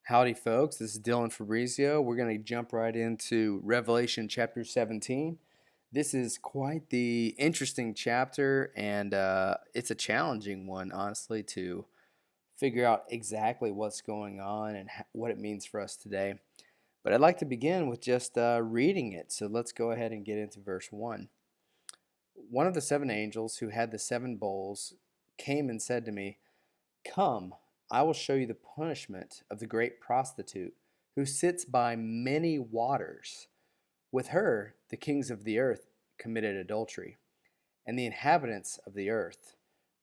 Howdy, folks. This is Dylan Fabrizio. We're going to jump right into Revelation chapter 17. This is quite the interesting chapter, and it's a challenging one, honestly, to figure out exactly what's going on and what it means for us today. But I'd like to begin with just reading it. So let's go ahead and get into verse 1. One of the seven angels who had the seven bowls came and said to me, "Come, I will show you the punishment of the great prostitute who sits by many waters. With her, the kings of the earth committed adultery, and the inhabitants of the earth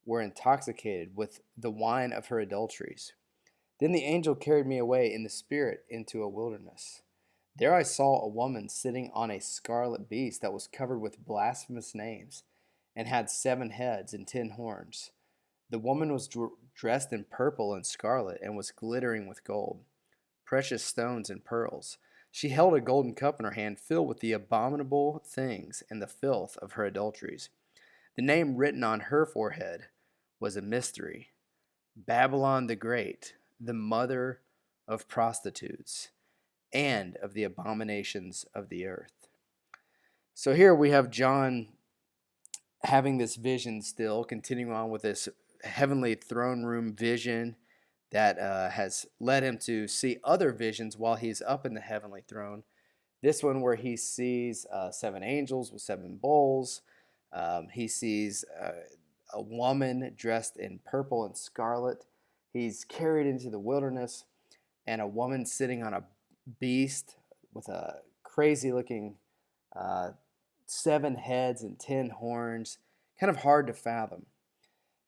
were intoxicated with the wine of her adulteries." Then the angel carried me away in the spirit into a wilderness. There I saw a woman sitting on a scarlet beast that was covered with blasphemous names and had 7 heads and 10 horns. The woman was dressed in purple and scarlet and was glittering with gold, precious stones, and pearls. She held a golden cup in her hand filled with the abominable things and the filth of her adulteries. The name written on her forehead was a mystery: Babylon the Great, the mother of prostitutes and of the abominations of the earth. So here we have John having this vision still, continuing on with this heavenly throne room vision that has led him to see other visions while he's up in the heavenly throne. This one where he sees 7 angels with 7 bowls. He sees a woman dressed in purple and scarlet. He's carried into the wilderness, and a woman sitting on a beast with a crazy looking 7 heads and 10 horns. Kind of hard to fathom.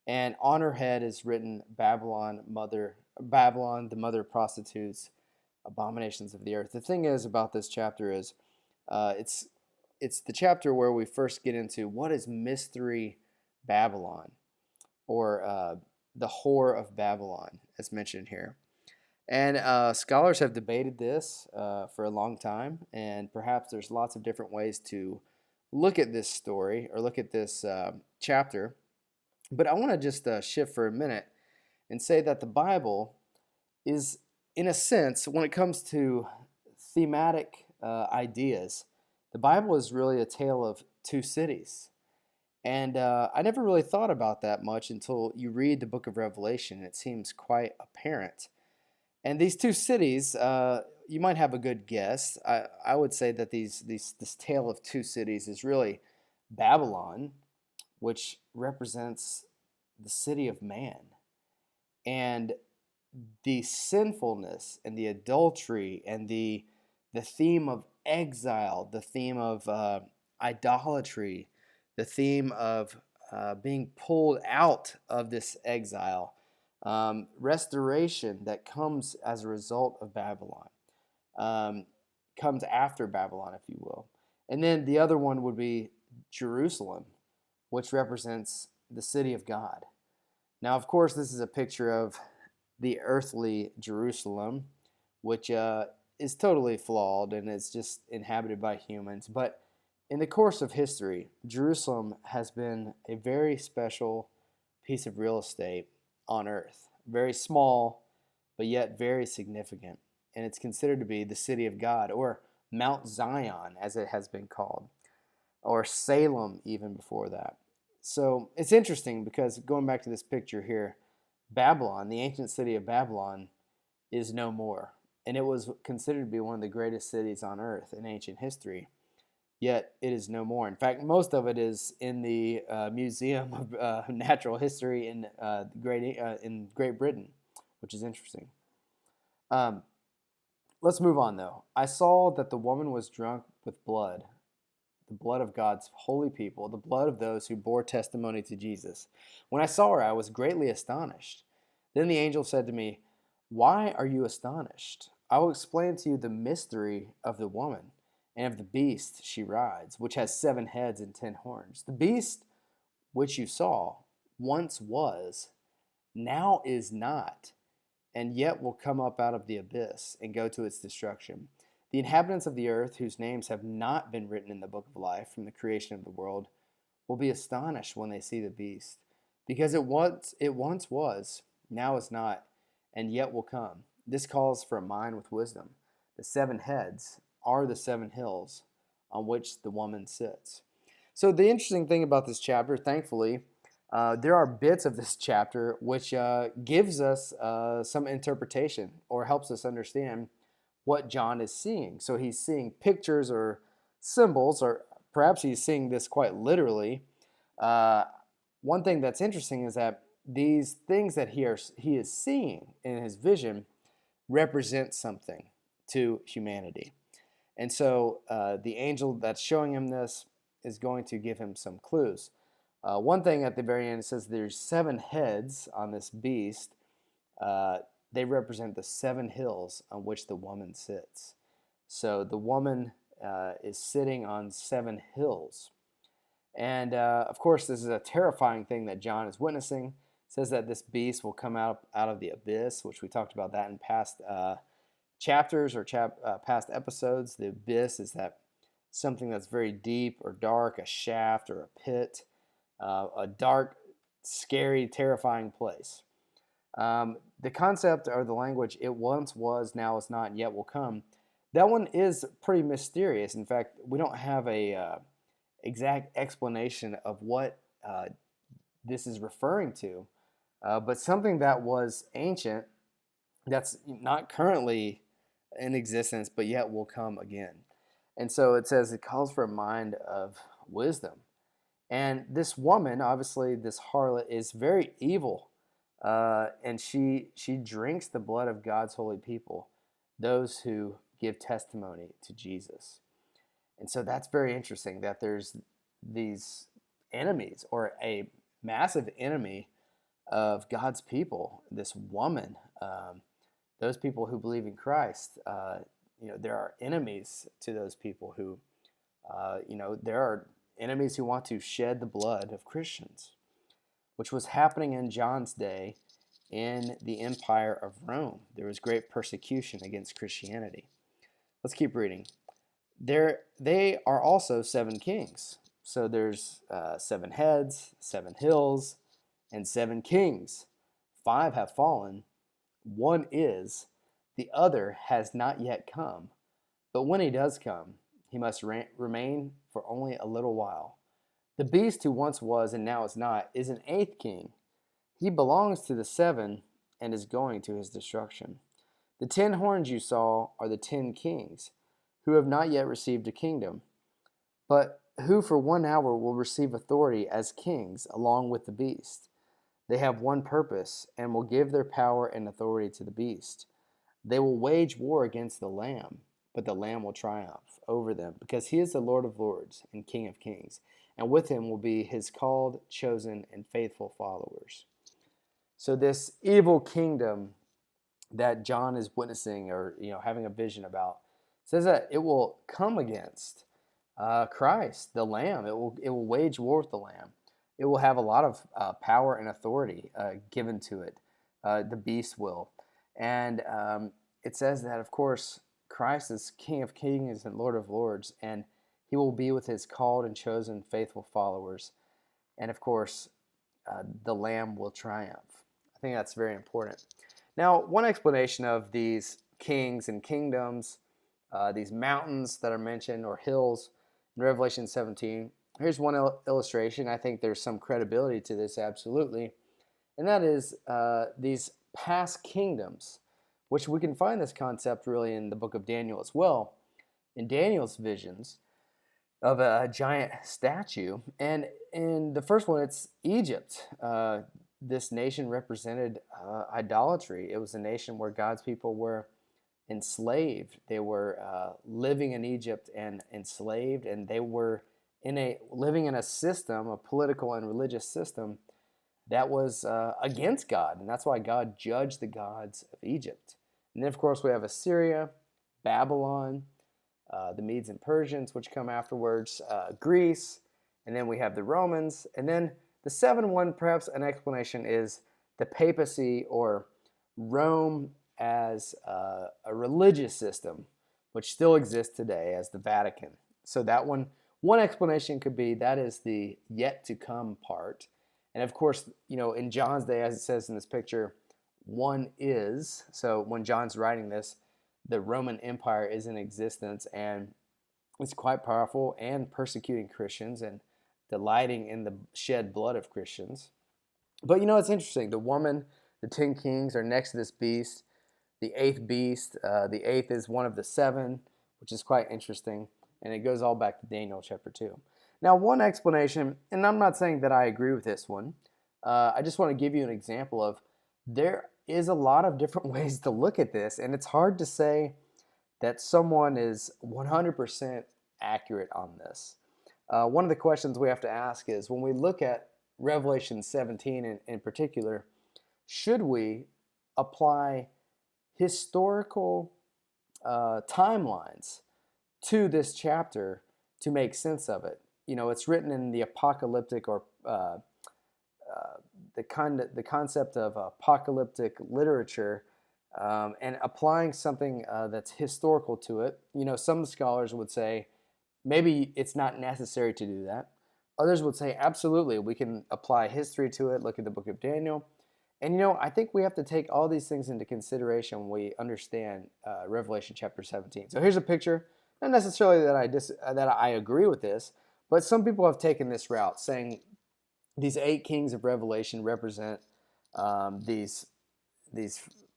And on her head is written Babylon, the mother of prostitutes, abominations of the earth. The thing is about this chapter is, it's the chapter where we first get into what is mystery Babylon, or the whore of Babylon, as mentioned here. And scholars have debated this for a long time, and perhaps there's lots of different ways to look at this story or look at this chapter. But I want to just shift for a minute and say that the Bible is, in a sense, when it comes to thematic ideas, the Bible is really a tale of two cities. And I never really thought about that much until you read the book of Revelation, and it seems quite apparent. And these two cities, you might have a good guess. I would say that this tale of two cities is really Babylon, which represents the city of man, and the sinfulness and the adultery and the theme of exile, the theme of idolatry, the theme of being pulled out of this exile, restoration that comes as a result of Babylon, comes after Babylon, if you will. And then the other one would be Jerusalem, which represents the city of God. Now, of course, this is a picture of the earthly Jerusalem, which is totally flawed and is just inhabited by humans. But in the course of history, Jerusalem has been a very special piece of real estate on earth. Very small, but yet very significant. And it's considered to be the city of God, or Mount Zion, as it has been called, or Salem even before that. So it's interesting because going back to this picture here, Babylon, the ancient city of Babylon, is no more. And it was considered to be one of the greatest cities on earth in ancient history. Yet it is no more. In fact, most of it is in the Museum of Natural History in Great Britain, which is interesting. Let's move on, though. I saw that the woman was drunk with blood, the blood of God's holy people, the blood of those who bore testimony to Jesus. When I saw her, I was greatly astonished. Then the angel said to me, "Why are you astonished? I will explain to you the mystery of the woman and of the beast she rides, which has 7 heads and 10 horns. The beast which you saw once was, now is not, and yet will come up out of the abyss and go to its destruction. The inhabitants of the earth, whose names have not been written in the book of life from the creation of the world, will be astonished when they see the beast, because it once was, now is not, and yet will come. This calls for a mind with wisdom. The 7 heads are the 7 hills on which the woman sits. So the interesting thing about this chapter, thankfully, there are bits of this chapter which gives us some interpretation or helps us understand what John is seeing. So he's seeing pictures or symbols, or perhaps he's seeing this quite literally. One thing that's interesting is that these things that he is seeing in his vision represent something to humanity. And so the angel that's showing him this is going to give him some clues. One thing at the very end, it says there's 7 heads on this beast. They represent the 7 hills on which the woman sits. So the woman is sitting on 7 hills. And of course, this is a terrifying thing that John is witnessing. It says that this beast will come out of the abyss, which we talked about that in past chapters or past episodes. The abyss is that something that's very deep or dark, a shaft or a pit, a dark, scary, terrifying place. The concept or the language, it once was, now is not, and yet will come, that one is pretty mysterious. In fact, we don't have a exact explanation of what this is referring to, but something that was ancient, that's not currently in existence, but yet will come again. And so it says it calls for a mind of wisdom. And this woman, obviously, this harlot, is very evil. And she drinks the blood of God's holy people, those who give testimony to Jesus. And so that's very interesting that there's these enemies, or a massive enemy of God's people, this woman, those people who believe in Christ. There are enemies to those people who, there are enemies who want to shed the blood of Christians, which was happening in John's day in the Empire of Rome. There was great persecution against Christianity. Let's keep reading. They are also 7 kings. So there's 7 heads, 7 hills, and 7 kings. 5 have fallen. 1 is. The other has not yet come. But when he does come, he must remain for only a little while. The beast who once was and now is not is an 8th king. He belongs to the 7 and is going to his destruction. The 10 horns you saw are the 10 kings, who have not yet received a kingdom, but who for 1 hour will receive authority as kings along with the beast. They have one purpose and will give their power and authority to the beast. They will wage war against the Lamb, but the Lamb will triumph over them, because he is the Lord of lords and King of kings, and with him will be his called, chosen, and faithful followers. So this evil kingdom that John is witnessing, or having a vision about, says that it will come against Christ, the Lamb. It will wage war with the Lamb. It will have a lot of power and authority given to it. The beast will. And it says that, of course, Christ is King of kings and Lord of lords, and he will be with his called and chosen faithful followers. And, of course, the Lamb will triumph. I think that's very important. Now, one explanation of these kings and kingdoms, these mountains that are mentioned, or hills, in Revelation 17, here's one illustration. I think there's some credibility to this, absolutely. And that is these past kingdoms, which we can find this concept really in the book of Daniel as well. In Daniel's visions of a giant statue. And in the first one, it's Egypt. This nation represented idolatry. It was a nation where God's people were enslaved. They were living in Egypt and enslaved, and they were living in a system, a political and religious system, that was against God, and that's why God judged the gods of Egypt. And then, of course, we have Assyria, Babylon, the Medes and Persians, which come afterwards, Greece, and then we have the Romans. And then the 7th one, perhaps an explanation, is the papacy, or Rome as a religious system, which still exists today as the Vatican. So that one explanation could be that is the yet to come part. And of course, in John's day, as it says in this picture, One is, so when John's writing this, the Roman Empire is in existence and it's quite powerful and persecuting Christians and delighting in the shed blood of Christians. But it's interesting. The woman, the 10 kings are next to this beast, the eighth beast. The eighth is one of the seven, which is quite interesting. And it goes all back to Daniel chapter 2. Now, one explanation, and I'm not saying that I agree with this one, I just want to give you an example of there is a lot of different ways to look at this, and it's hard to say that someone is 100% accurate on this. One of the questions we have to ask is when we look at Revelation 17 in particular, should we apply historical timelines to this chapter to make sense of it? It's written in the apocalyptic or the concept of apocalyptic literature, and applying something that's historical to it. Some scholars would say maybe it's not necessary to do that. Others would say absolutely, we can apply history to it. Look at the book of Daniel. And I think we have to take all these things into consideration when we understand Revelation chapter 17. So here's a picture. Not necessarily that I agree with this, but some people have taken this route, saying these 8 kings of Revelation represent these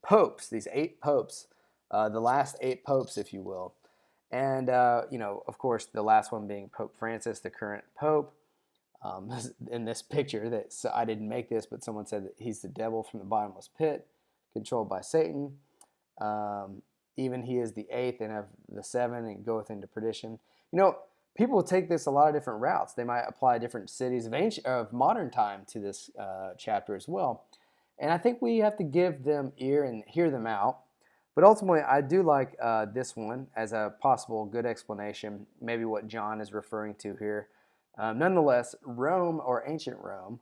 popes, these 8 popes, the last 8 popes, if you will. And, of course, the last one being Pope Francis, the current pope. In this picture, so I didn't make this, but someone said that he's the devil from the bottomless pit, controlled by Satan. Even he is the 8th and of the 7 and goeth into perdition. People will take this a lot of different routes. They might apply different cities of modern time to this chapter as well. And I think we have to give them ear and hear them out. But ultimately, I do like this one as a possible good explanation, maybe what John is referring to here. Nonetheless, Rome or ancient Rome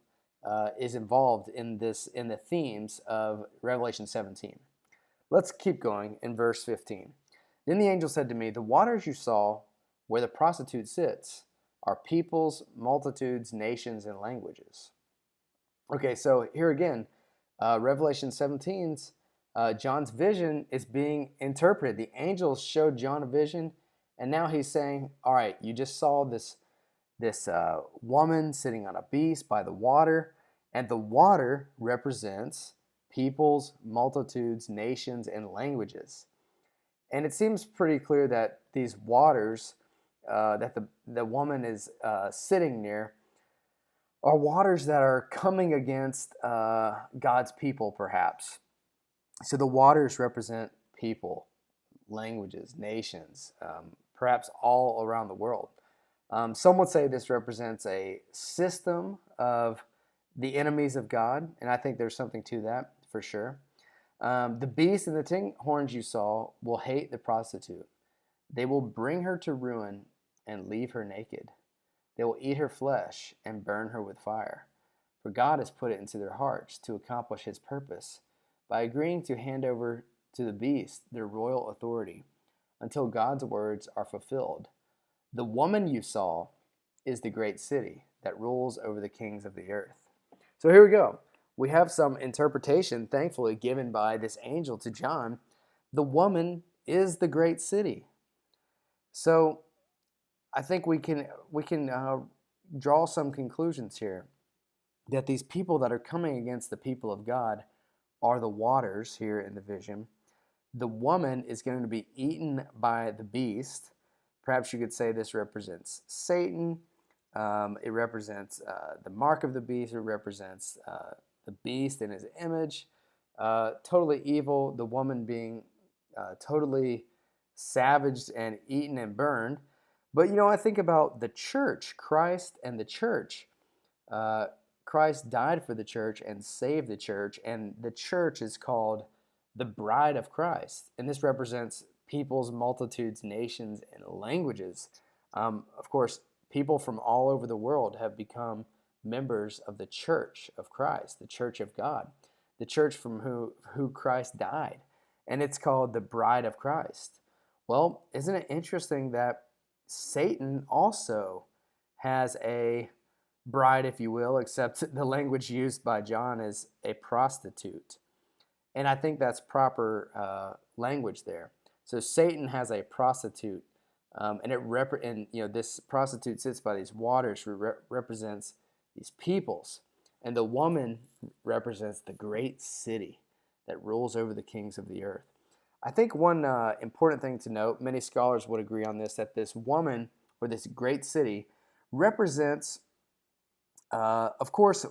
is involved in the themes of Revelation 17. Let's keep going in verse 15. Then the angel said to me, "The waters you saw where the prostitute sits are peoples, multitudes, nations, and languages." Okay, so here again, Revelation 17's John's vision is being interpreted. The angels showed John a vision, and now he's saying, all right, you just saw this woman sitting on a beast by the water, and the water represents peoples, multitudes, nations, and languages. And it seems pretty clear that these waters that the woman is sitting near are waters that are coming against God's people, perhaps. So the waters represent people, languages, nations, perhaps all around the world. Some would say this represents a system of the enemies of God, and I think there's something to that for sure. The beast and the 10 horns you saw will hate the prostitute. They will bring her to ruin and leave her naked. They will eat her flesh and burn her with fire. For God has put it into their hearts to accomplish his purpose by agreeing to hand over to the beast their royal authority until God's words are fulfilled. The woman you saw is the great city that rules over the kings of the earth. So here we go. We have some interpretation, thankfully, given by this angel to John. The woman is the great city. So I think we can draw some conclusions here that these people that are coming against the people of God are the waters here in the vision. The woman is going to be eaten by the beast. Perhaps you could say this represents Satan. It represents the mark of the beast. It represents the beast in his image. Totally evil. The woman being totally savaged and eaten and burned. But I think about the church, Christ and the church. Christ died for the church and saved the church, and the church is called the bride of Christ. And this represents peoples, multitudes, nations, and languages. Of course, people from all over the world have become members of the church of Christ, the church of God, the church from who Christ died. And it's called the bride of Christ. Well, isn't it interesting that Satan also has a bride, if you will, except the language used by John is a prostitute. And I think that's proper language there. So Satan has a prostitute, and this prostitute sits by these waters, represents these peoples, and the woman represents the great city that rules over the kings of the earth. I think one important thing to note, many scholars would agree on this, that this woman or this great city represents, of course,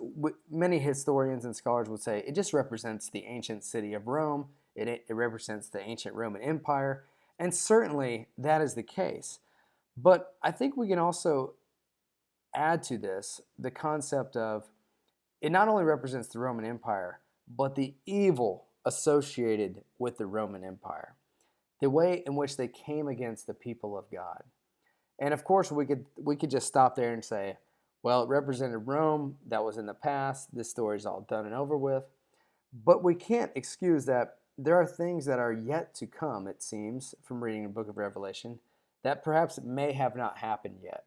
many historians and scholars would say it just represents the ancient city of Rome. It represents the ancient Roman Empire, and certainly that is the case. But I think we can also add to this the concept of it not only represents the Roman Empire, but the evil associated with the Roman Empire, the way in which they came against the people of God. And of course, we could just stop there and say, well, it represented Rome. That was in the past. This story's all done and over with. But we can't excuse that there are things that are yet to come, it seems, from reading the book of Revelation, that perhaps may have not happened yet.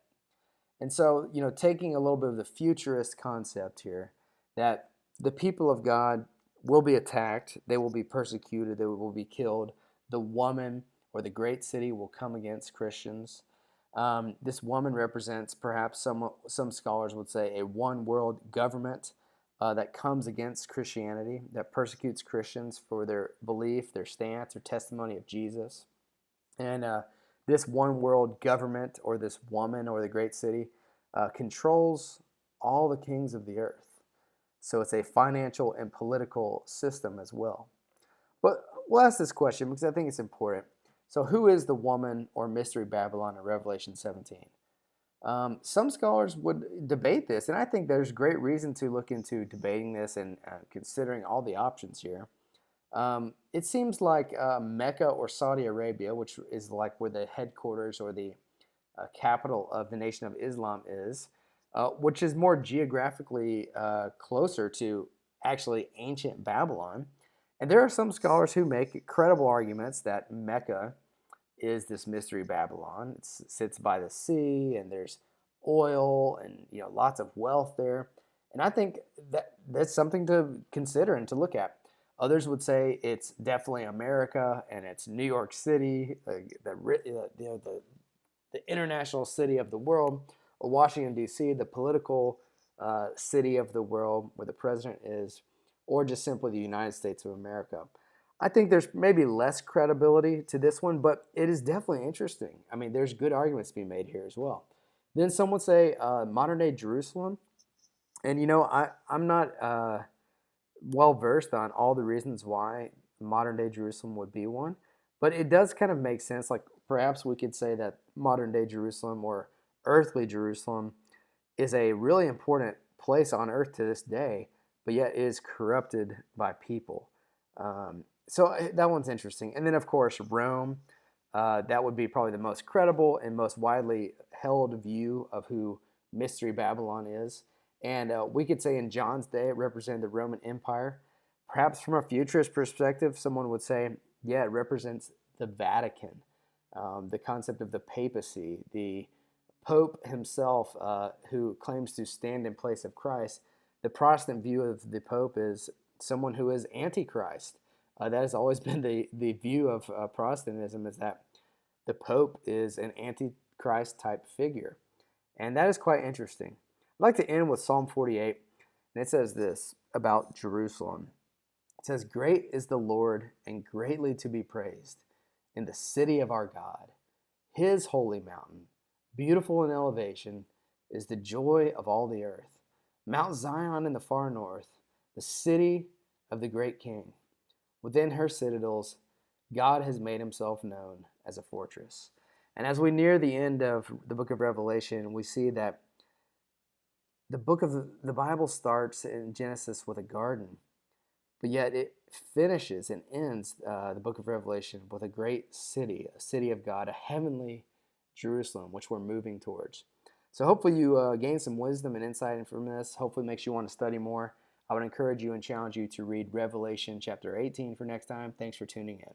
And so, taking a little bit of the futurist concept here, that the people of God will be attacked, they will be persecuted, they will be killed. The woman or the great city will come against Christians. This woman represents, perhaps some scholars would say, a one world government that comes against Christianity, that persecutes Christians for their belief, their stance, their testimony of Jesus. And this one world government, or this woman or the great city, controls all the kings of the earth. So it's a financial and political system as well. But we'll ask this question because I think it's important. So who is the woman or mystery Babylon in Revelation 17? Some scholars would debate this, and I think there's great reason to look into debating this and considering all the options here. It seems like Mecca or Saudi Arabia, which is like where the headquarters or the capital of the Nation of Islam is, which is more geographically closer to actually ancient Babylon. And there are some scholars who make credible arguments that Mecca is this mystery Babylon. It sits by the sea, and there's oil and lots of wealth there. And I think that's something to consider and to look at. Others would say it's definitely America, and it's New York City, the international city of the world, or Washington, D.C., the political city of the world where the president is, or just simply the United States of America. I think there's maybe less credibility to this one, but it is definitely interesting. I mean, there's good arguments to be made here as well. Then some would say modern-day Jerusalem. And, I'm not well-versed on all the reasons why modern-day Jerusalem would be one, but it does kind of make sense. Like, perhaps we could say that modern-day Jerusalem or earthly Jerusalem is a really important place on earth to this day, but yet is corrupted by people. So that one's interesting. And then, of course, Rome. That would be probably the most credible and most widely held view of who Mystery Babylon is. And we could say in John's day it represented the Roman Empire. Perhaps from a futurist perspective, someone would say, yeah, it represents the Vatican, the concept of the papacy, the Pope himself who claims to stand in place of Christ. The Protestant view of the Pope is someone who is Antichrist. That has always been the view of Protestantism, is that the Pope is an Antichrist type figure. And that is quite interesting. I'd like to end with Psalm 48, and it says this about Jerusalem. It says, "Great is the Lord and greatly to be praised in the city of our God, his holy mountain, beautiful in elevation, is the joy of all the earth. Mount Zion in the far north, the city of the great King. Within her citadels, God has made himself known as a fortress." And as we near the end of the book of Revelation, we see that the book of the Bible starts in Genesis with a garden, but yet it finishes and ends the book of Revelation with a great city, a city of God, a heavenly Jerusalem, which we're moving towards. So hopefully you gain some wisdom and insight from this. Hopefully it makes you want to study more. I would encourage you and challenge you to read Revelation chapter 18 for next time. Thanks for tuning in.